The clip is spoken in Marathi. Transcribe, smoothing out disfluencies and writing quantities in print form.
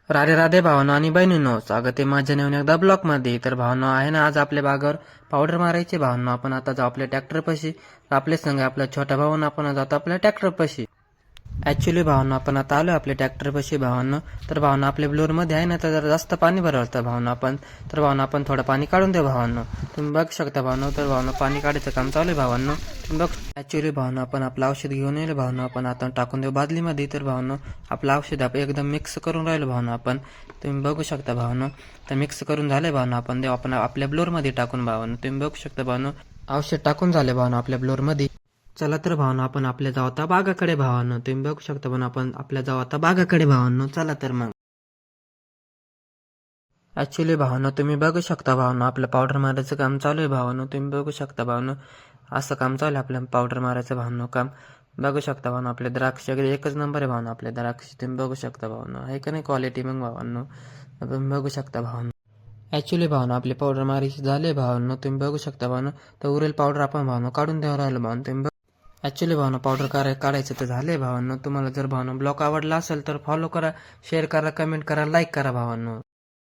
राधे राधे भावांनो आणि बहिणींनो, स्वागत आहे माझ्या नवीन एकदा ब्लॉगमध्ये. तर भावांनो आहे ना, आज आपल्या बागावर पावडर मारायची भावांनो. आपण आता जाऊ आपल्या ट्रॅक्टर पाशी. आपले संग आपल्या छोट्या भावांना आपण जातो आपल्या ट्रॅक्टर पाशी. ॲक्च्युली भावांनो आपण आता आलो आपल्या ट्रॅक्टर पाशी भावांनो. तर भावांनो आपल्या ब्लोअरमध्ये आहे ना, तर जरा जास्त पाणी भरवतं भावांनो आपण. तर भावांनो आपण थोडं पाणी काढून देऊ भावांनो. तुम्ही बघू शकता भावांनो. तर भावांनो पाणी काढायचं काम चालू आहे भावांनो. तुम्ही बघ ॲक्च्युली भावांनो आपण आपलं औषध घेऊन येईल भावांनो. आपण आता टाकून देऊ बादलीमध्ये. तर भावांनो आपलं औषध आपण एकदम मिक्स करून राहिलो भावांनो आपण. तुम्ही बघू शकता भावांनो. तर मिक्स करून झाले भावांनो. आपण देऊ आपण आपल्या ब्लोअरमध्ये टाकून भावांनो. तुम्ही बघू शकता भावांनो औषध टाकून झाले भावांनो आपल्या ब्लोअरमध्ये. चला तर भावांनो आपण आपल्या जाऊ आता बागाकडे भावांनो. तुम्ही बघू शकता पण आपण आपल्या जाऊ आता बागाकडे भावांनो. चला तर मग. ॲक्च्युली भावांनो तुम्ही बघू शकता भावांनो आपलं पावडर मारायचं काम चालू आहे भावांनो. तुम्ही बघू शकता भावांनो असं काम चालू आहे आपलं पावडर मारायचं भावांनो काम. बघू शकता भावांनो आपले द्राक्ष वगैरे एकच नंबर आहे भावांनो आपले द्राक्ष. तुम्ही बघू शकता भावांनो आहे का नाही क्वालिटी मग भावांनो. तुम्ही बघू शकता भावांनो. ॲक्च्युली भावांनो आपली पावडर मारायची झाली भावांनो. तुम्ही बघू शकता भावांनो. तर उरेल पावडर आपण भावांनो काढून द्यावं राहिलं भावांनो. तुम्ही ॲक्च्युली भावना पावडर काढायचं तर झाले भावांनो. तुम्हाला जर भावना ब्लॉग आवडला असेल तर फॉलो करा, शेअर करा, कमेंट करा, लाईक करा भावांनो.